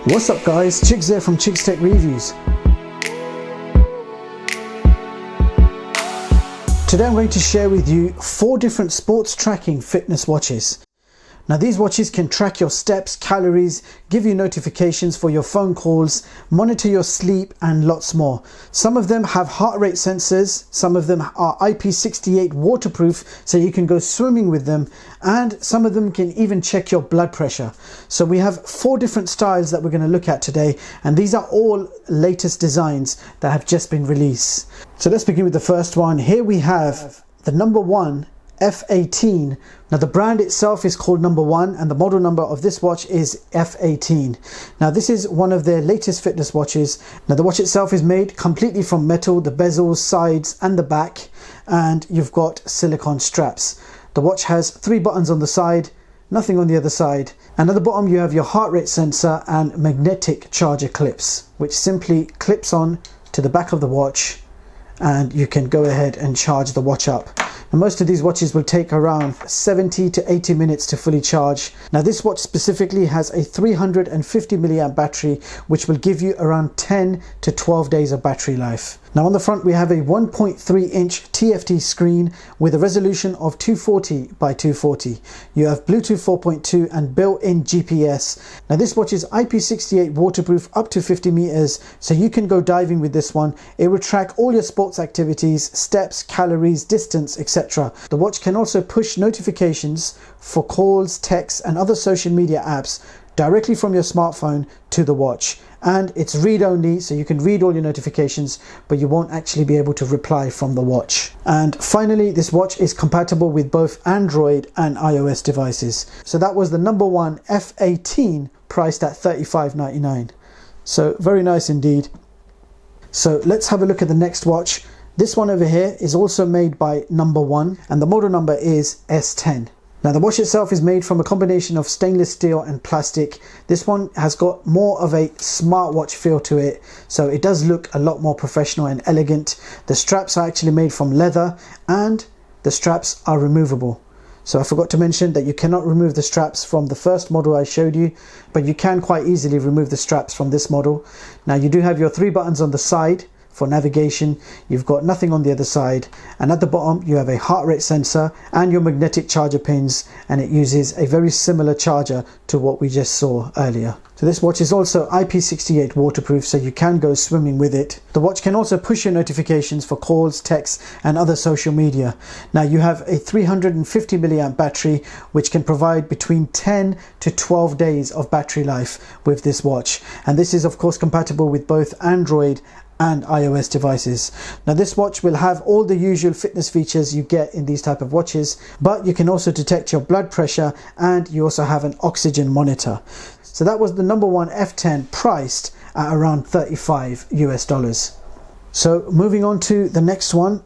What's up guys, Chicks here from Chicks Tech Reviews. Today I'm going to share with you 4 different sports tracking fitness watches. Now these watches can track your steps, calories, give you notifications for your phone calls, monitor your sleep and lots more. Some of them have heart rate sensors, some of them are IP68 waterproof so you can go swimming with them, and some of them can even check your blood pressure. So we have 4 different styles that we're going to look at today, and these are all latest designs that have just been released. So let's begin with the first one. Here we have the No.1 F18. Now the brand itself is called No.1 and the model number of this watch is F18. Now this is one of their latest fitness watches. Now the watch itself is made completely from metal, the bezels, sides and the back, and you've got silicone straps. The watch has 3 buttons on the side, nothing on the other side, and at the bottom you have your heart rate sensor and magnetic charger clips, which simply clips on to the back of the watch and you can go ahead and charge the watch up. And most of these watches will take around 70 to 80 minutes to fully charge. Now this watch specifically has a 350 milliamp battery, which will give you around 10 to 12 days of battery life. Now on the front we have a 1.3 inch TFT screen with a resolution of 240 by 240. You have Bluetooth 4.2 and built-in GPS. Now this watch is IP68 waterproof up to 50 meters, so you can go diving with this one. It will track all your sports activities, steps, calories, distance, etc. The watch can also push notifications for calls, texts and other social media apps directly from your smartphone to the watch, and it's read only, so you can read all your notifications but you won't actually be able to reply from the watch. And finally, this watch is compatible with both Android and iOS devices. So that was the No.1 F18, priced at $35.99. So very nice indeed. So let's have a look at the next watch. This one over here is also made by No.1 and the model number is S10. Now the watch itself is made from a combination of stainless steel and plastic. This one has got more of a smartwatch feel to it, so it does look a lot more professional and elegant. The straps are actually made from leather and the straps are removable. So I forgot to mention that you cannot remove the straps from the first model I showed you, but you can quite easily remove the straps from this model. Now you do have your 3 buttons on the side for navigation, you've got nothing on the other side, and at the bottom you have a heart rate sensor and your magnetic charger pins, and it uses a very similar charger to what we just saw earlier. So this watch is also IP68 waterproof, so you can go swimming with it. The watch can also push your notifications for calls, texts and other social media. Now you have a 350 milliamp battery, which can provide between 10 to 12 days of battery life with this watch, and this is of course compatible with both Android and iOS devices. Now this watch will have all the usual fitness features you get in these type of watches, but you can also detect your blood pressure and you also have an oxygen monitor. So that was the No.1 F10, priced at around $35 US. So moving on to the next one.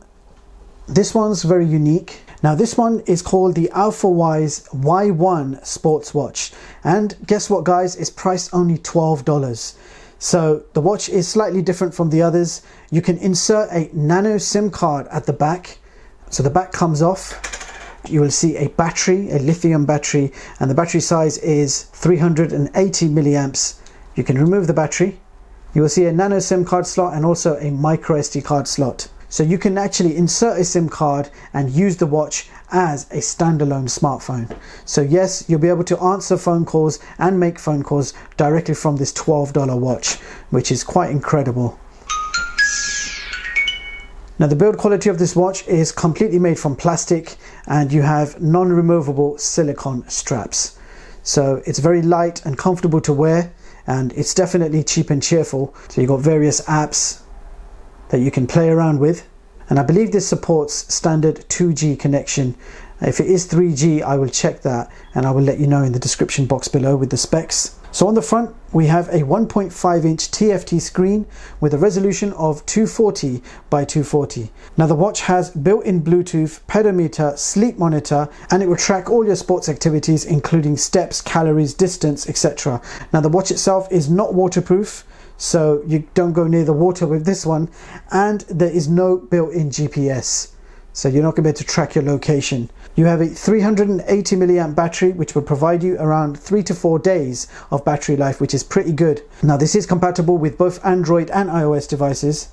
This one's very unique. Now this one is called the Alfawise Y1 sports watch, and guess what guys, it's priced only $12. So the watch is slightly different from the others. You can insert a nano SIM card at the back. So the back comes off. You will see a battery, a lithium battery, and the battery size is 380 milliamps. You can remove the battery. You will see a nano SIM card slot and also a micro SD card slot. So you can actually insert a SIM card and use the watch as a standalone smartphone. So yes, you'll be able to answer phone calls and make phone calls directly from this $12 watch, which is quite incredible. Now the build quality of this watch is completely made from plastic, and you have non-removable silicone straps. So it's very light and comfortable to wear, and it's definitely cheap and cheerful. So you've got various apps that you can play around with, and I believe this supports standard 2G connection. If it is 3G, I will check that and I will let you know in the description box below with the specs. So on the front we have a 1.5 inch TFT screen with a resolution of 240 by 240. Now the watch has built-in Bluetooth, pedometer, sleep monitor, and it will track all your sports activities including steps, calories, distance, etc. Now the watch itself is not waterproof, so you don't go near the water with this one, and there is no built-in GPS. so you're not going to be able to track your location. You have a 380 milliamp battery, which will provide you around 3 to 4 days of battery life, which is pretty good. Now this is compatible with both Android and iOS devices,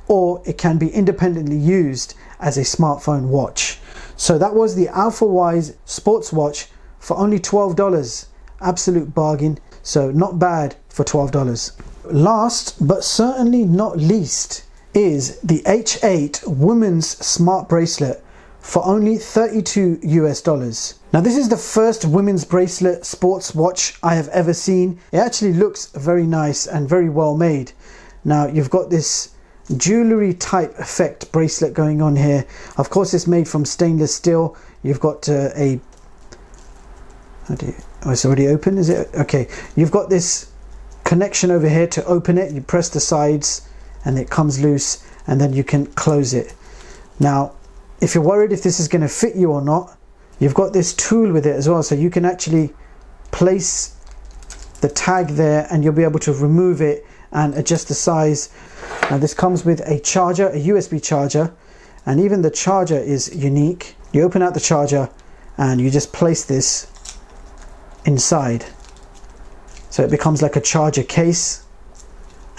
or it can be independently used as a smartphone watch. So that was the Alfawise sports watch for only $12. Absolute bargain. So not bad for $12. Last but certainly not least is the H8 women's smart bracelet for only $32 US. Now this is the first women's bracelet sports watch I have ever seen. It actually looks very nice and very well made. Now you've got this jewellery type effect bracelet going on here. Of course it's made from stainless steel. You've got oh, it's already open, is it? Okay, you've got this connection over here to open it. You press the sides and it comes loose, and then you can close it. Now if you're worried if this is going to fit you or not, you've got this tool with it as well, so you can actually place the tag there and you'll be able to remove it and adjust the size. Now this comes with a charger, a USB charger, and even the charger is unique. You open out the charger and you just place this inside, so it becomes like a charger case,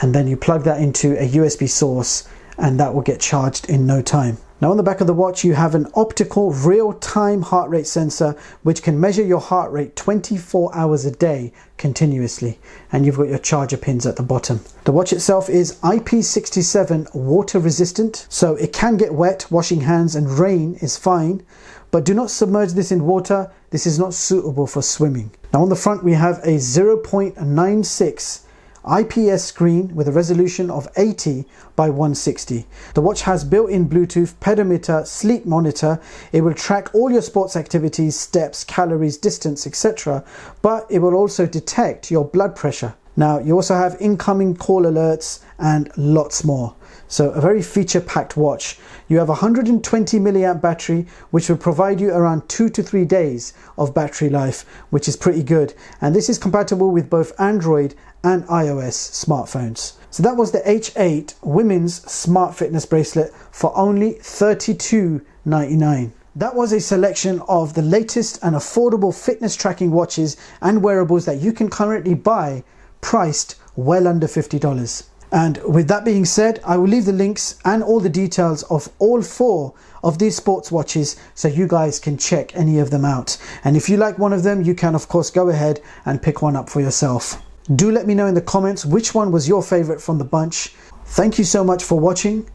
and then you plug that into a USB source and that will get charged in no time. Now on the back of the watch you have an optical real-time heart rate sensor which can measure your heart rate 24 hours a day continuously, and you've got your charger pins at the bottom. The watch itself is IP67 water resistant, so it can get wet, washing hands and rain is fine, but do not submerge this in water. This is not suitable for swimming. Now on the front we have a 0.96 IPS screen with a resolution of 80 by 160. The watch has built-in Bluetooth, pedometer, sleep monitor. It will track all your sports activities, steps, calories, distance, etc. But it will also detect your blood pressure. Now you also have incoming call alerts and lots more. So a very feature-packed watch. You have a 120 milliamp battery which will provide you around 2 to 3 days of battery life, which is pretty good. And this is compatible with both Android and iOS smartphones. So that was the H8 women's smart fitness bracelet for only $32.99. That was a selection of the latest and affordable fitness tracking watches and wearables that you can currently buy, priced well under $50. And with that being said, I will leave the links and all the details of all 4 of these sports watches so you guys can check any of them out. And if you like one of them, you can of course go ahead and pick one up for yourself. Do let me know in the comments which one was your favorite from the bunch. Thank you so much for watching,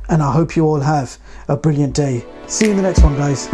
and I hope you all have a brilliant day. See you in the next one, guys.